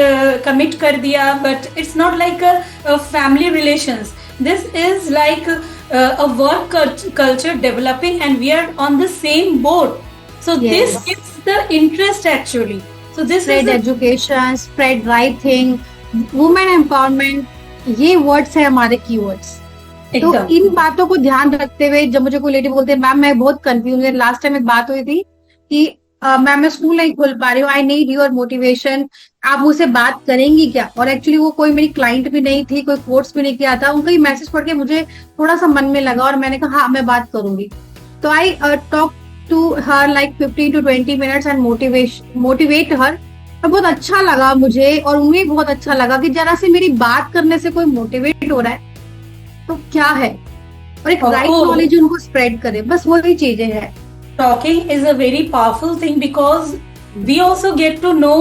A: कमिट कर दिया, but it's not like a family relations. This is like a work culture developing, and we are on the same boat. So this gives the interest actually. So this
B: spread
A: is
B: education, spread right thing, women empowerment. ये words है हमारे keywords. तो इन बातों को ध्यान रखते हुए जब मुझे कोई लेडी बोलते हैं मैम मैं बहुत कंफ्यूज है, लास्ट टाइम एक बात हुई थी कि मैम मैं स्कूल नहीं खोल पा रही हूँ, आई नीड योर मोटिवेशन, आप मुझसे बात करेंगी क्या? और एक्चुअली वो कोई मेरी क्लाइंट भी नहीं थी, कोई कोर्स भी नहीं किया था. उनका ही मैसेज पढ़ के मुझे थोड़ा सा मन में लगा और मैंने कहा हाँ मैं बात करूंगी. तो I talk to her like 15 to 20 minutes and motivate her. और बहुत अच्छा लगा मुझे, और उन्हें बहुत अच्छा लगा कि जरा से मेरी बात करने से कोई मोटिवेट हो रहा है तो क्या है, और एक राइट नॉलेज उनको स्प्रेड करे. बस वही चीजें हैं.
A: Talking is a very powerful thing because we also get to know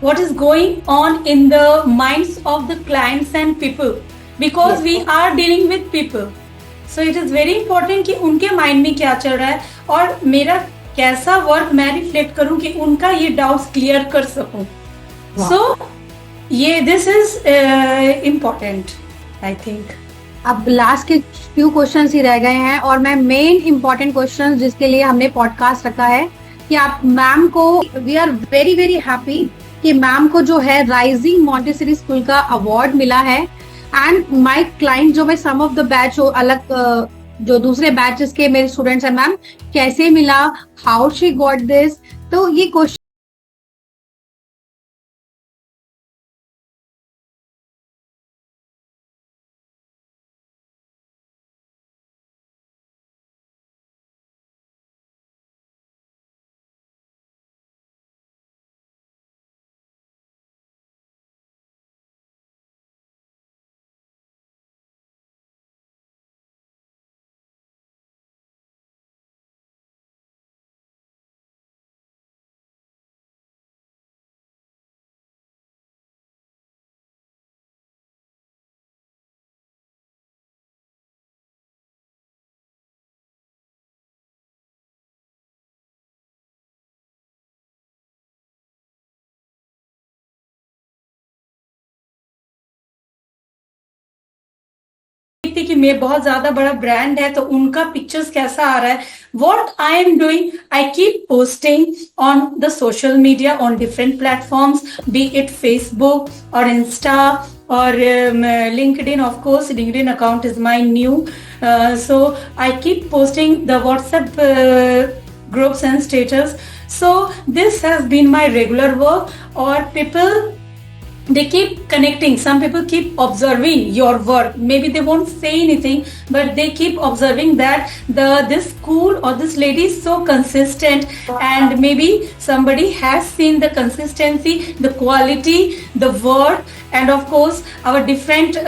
A: what is going on in the minds of the clients and people, because we are dealing with people. So it is very important कि उनके mind में क्या चल रहा है और मेरा कैसा वर्क मैं रिफ्लेक्ट करूं कि उनका ये डाउट्स क्लियर कर सकूं. So ये this is important, I think.
B: अब लास्ट के फ्यू क्वेश्चंस ही रह गए हैं, और मैं मेन इंपॉर्टेंट क्वेश्चंस जिसके लिए हमने पॉडकास्ट रखा है कि आप मैम को, we are very very happy कि मैम को जो है राइजिंग मॉन्टेसरी स्कूल का अवार्ड मिला है. एंड माय क्लाइंट जो मैं सम ऑफ द बैच अलग जो दूसरे बैचेस के मेरे स्टूडेंट्स हैं, मैम कैसे मिला, हाउ शी गॉट दिस. तो ये क्वेश्चन
A: कि मैं बहुत ज्यादा बड़ा ब्रांड है तो उनका पिक्चर्स कैसा आ रहा है. What I am doing, I keep posting on the social media on different platforms, B it Facebook और Insta or LinkedIn. Of course, LinkedIn account is my new, so I keep posting the WhatsApp groups and status. So this has been my regular work, or people they keep connecting. Some people keep observing your work. Maybe they won't say anything, but they keep observing that this school or this lady is so consistent, and maybe somebody has seen the consistency, the quality, the work, and of course our different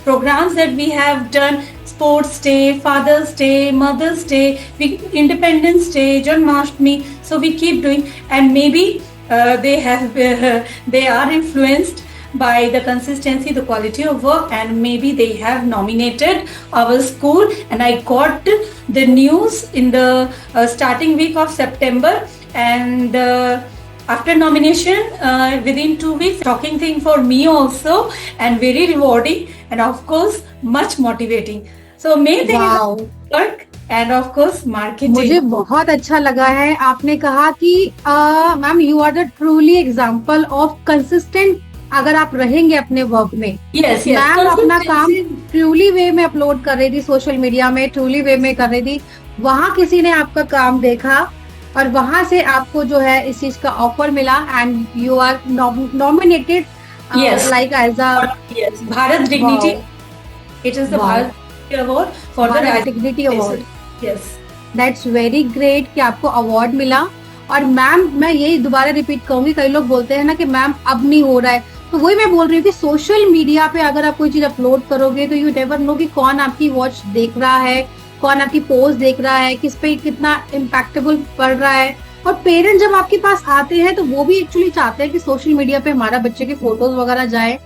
A: programs that we have done: Sports Day, Father's Day, Mother's Day, Independence Day, Janmashtami. So we keep doing, and maybe they are influenced by the consistency, the quality of work, and maybe they have nominated our school. And I got the news in the starting week of September, and after nomination, within 2 weeks, talking thing for me also, and very rewarding, and of course much motivating. So main thing is work and of course marketing.
B: मुझे बहुत अच्छा लगा है आपने कहा कि ma'am you are the truly example of consistent. अगर आप रहेंगे अपने वर्क में,
A: yes,
B: मैम अपना काम ट्रूली वे में अपलोड कर रही थी, सोशल मीडिया में ट्रूली वे में कर रही थी, वहाँ किसी ने आपका काम देखा और वहां से आपको जो है इस चीज का ऑफर मिला, and you are nominated like as a
A: Bharat dignity. It is the Bharat award for the
B: dignity award.
A: Yes,
B: that's very great कि आपको अवार्ड मिला। और मैम मैं यही दोबारा रिपीट करूंगी, कई लोग बोलते हैं ना कि मैम अब नहीं हो रहा है, तो वही मैं बोल रही हूँ कि सोशल मीडिया पे अगर आप कोई चीज अपलोड करोगे तो यू नेवर नो कि कौन आपकी वॉच देख रहा है, कौन आपकी पोस्ट देख रहा है, किस पे कितना इम्पैक्टेबल पड़ रहा है। और पेरेंट्स जब आपके पास आते हैं तो वो भी एक्चुअली चाहते हैं कि सोशल मीडिया पे हमारा बच्चे के फोटोज वगैरह जाए।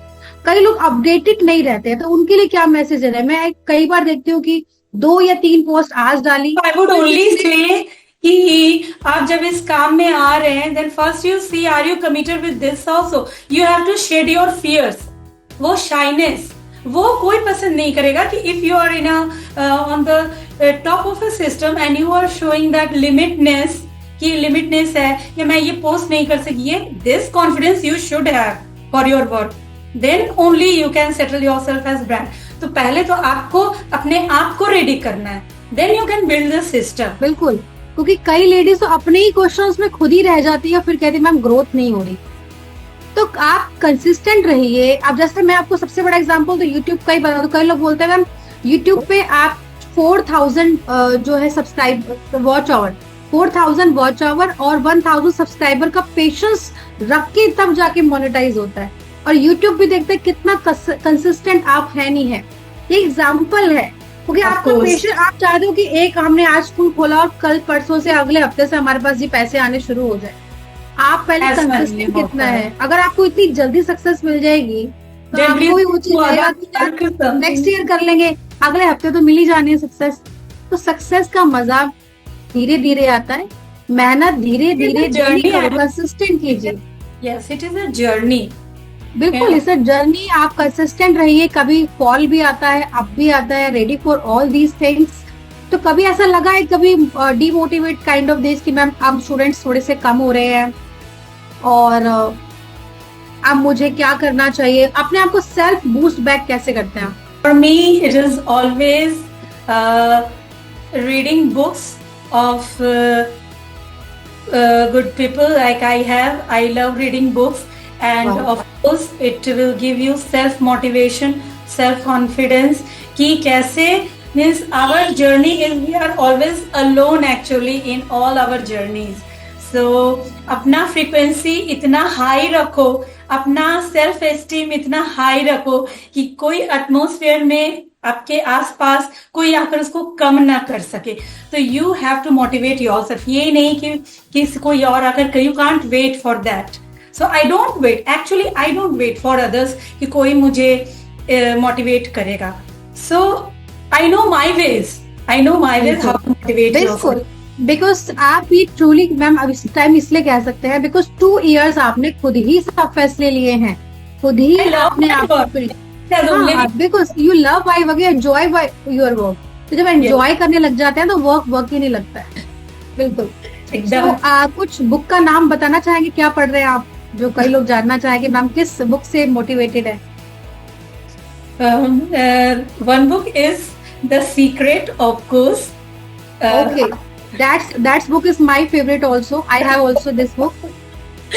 B: कई लोग अपडेटेड नहीं रहते हैं, तो उनके लिए क्या मैसेज है? मैं कई बार देखती हूँ कि 2 या 3 पोस्ट आज डाली।
A: आई वुड ओनली से कि आप जब इस काम में आ रहे हैं, then first you see are you committed with this also. You have to shed your fears, वो शाइनेस वो कोई पसंद नहीं करेगा कि if you are in on the top of a system and you are showing that limitness, कि limitness है या मैं ये पोस्ट नहीं कर सकी, ये this confidence you should have for your work, then only you can settle yourself as brand. तो पहले तो आपको अपने आप को रेडी करना है, then you can build the system.
B: बिल्कुल, क्योंकि कई लेडीज तो अपने ही क्वेश्चंस में खुद ही रह जाती है, फिर कहती है मैम ग्रोथ नहीं हो रही। तो आप कंसिस्टेंट रहिए। अब जैसे मैं आपको सबसे बड़ा एग्जांपल तो यूट्यूब का ही बता दूं। कई लोग बोलते हैं मैम यूट्यूब पे आप 4000 जो है subscribe watch hour, 4000 watch hour और 1000 सब्सक्राइबर का पेशेंस रख के तब जाके मोनेटाइज होता है। और यूट्यूब भी देखते हैं कितना कंसिस्टेंट आप है नहीं है। ये एग्जाम्पल है, क्योंकि आपका पेशेंस, आप चाहते हो कि एक हमने आज स्कूल खोला और कल परसों से अगले हफ्ते से हमारे पास ये पैसे आने शुरू हो जाए। आप पहले कंसिस्टेंट कितना है। अगर आपको इतनी जल्दी सक्सेस मिल जाएगी तो आपको वो चीज लगेगा नेक्स्ट ईयर कर लेंगे, अगले हफ्ते तो मिल ही जानी है सक्सेस। तो सक्सेस का मजा धीरे धीरे आता है, मेहनत धीरे धीरे कंसिस्टेंट कीजिए।
A: Yes, it is a journey.
B: बिल्कुल, इट्स अ जर्नी। आप कंसिस्टेंट रहिए, कभी फॉल भी आता है, अप भी आता है, ready for all these things. तो कभी ऐसा लगा है, कभी डिमोटिवेट काइंड ऑफ दिस कि मैम अब स्टूडेंट्स थोड़े से कम हो रहे हैं और अब मुझे क्या करना चाहिए? अपने आप को सेल्फ बूस्ट बैक कैसे करते हैं?
A: For me it is always reading books of good people like I have. I love reading books, and of course it will give you self motivation, self confidence कि कैसे means our journey is we are always alone actually in all our journeys. So अपना frequency इतना high रखो, अपना self esteem इतना high रखो कि कोई atmosphere में आपके आसपास कोई आकर उसको कम ना कर सके। तो you have to motivate yourself. ये नहीं कि कोई और आकर, you can't wait for that. So I don't wait, actually I don't wait for others कि कोई मुझे मोटिवेट करेगा। So I know my ways, I know my ways how to motivate yourself.
B: Because आप ये ट्रूली मैम अब इस time इसलिए कह सकते हैं बिकॉज 2 years आपने खुद ही सब फैसले लिए हैं, खुद ही आपने because you love by work, enjoy by your work. तो जब एंजॉय करने लग जाते हैं तो वर्क ही नहीं लगता है। बिल्कुल एकदम। कुछ बुक का नाम बताना चाहेंगे, क्या पढ़ रहे हैं आप, जो कई लोग जानना चाहेंगे मैम किस बुक से मोटिवेटेड है?
A: One book is The Secret, of course.
B: Okay, that book is my favorite also. I have also this book.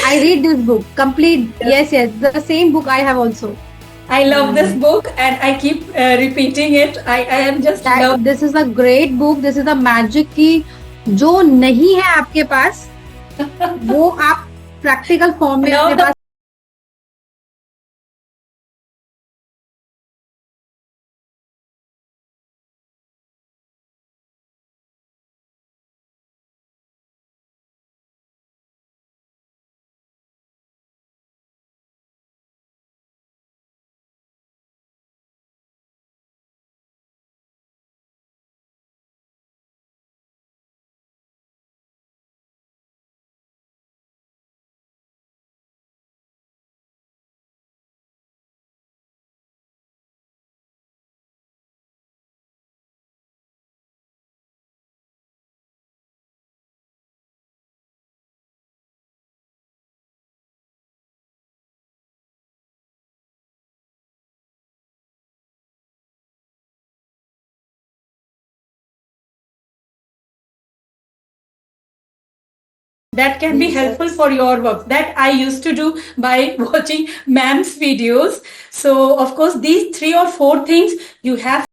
B: I read this book complete. Yes, yes, the same book I have also.
A: I love this book and I keep repeating it. I am just love.
B: This is a great book. This is a magic की जो नहीं है आपके पास वो आप practical form में
A: Now
B: अपने
A: the
B: pass
A: that can be helpful for your work. That I used to do by watching ma'am's videos. So of course, these 3 or 4 things you have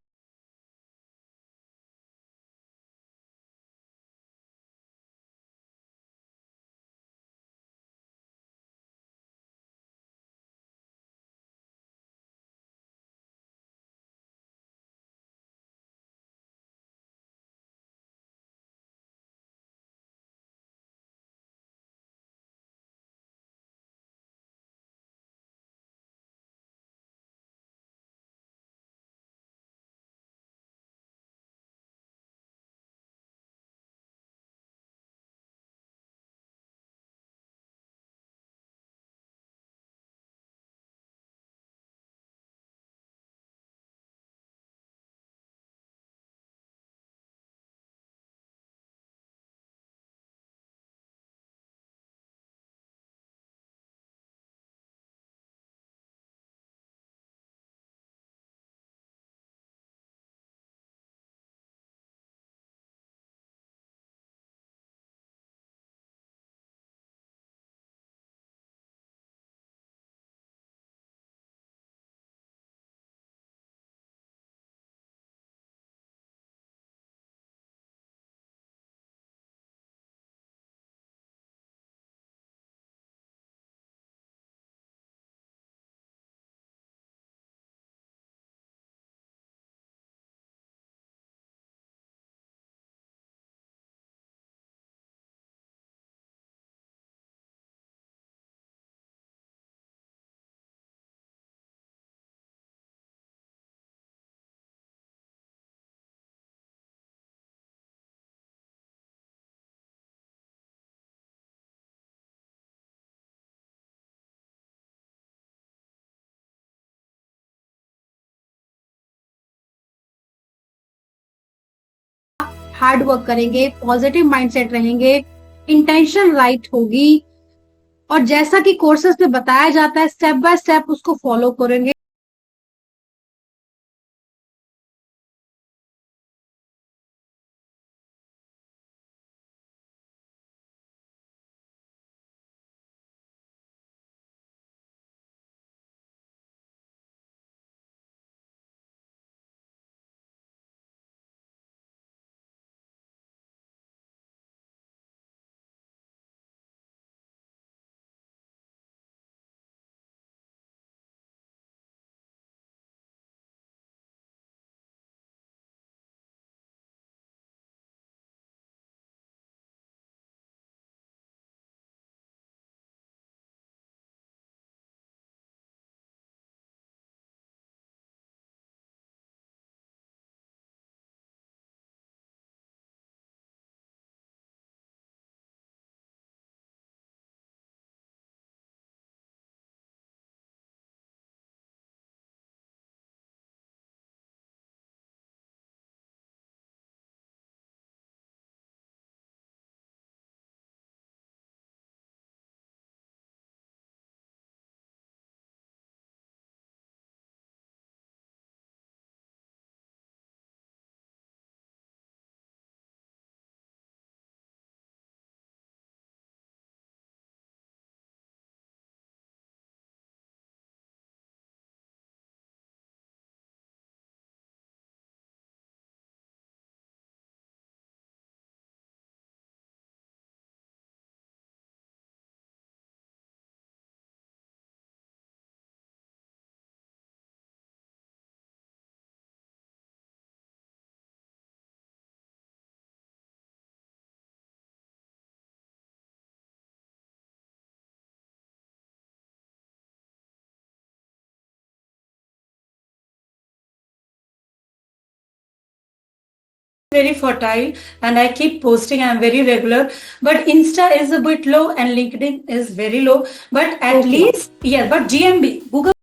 B: hard work करेंगे, positive mindset रहेंगे, intention right होगी और जैसा कि courses में बताया जाता है स्टेप बाय स्टेप उसको फॉलो करेंगे
A: very fertile and I keep posting. I'm very regular, but Insta is a bit low and LinkedIn is very low. But at least, yeah, but GMB, Google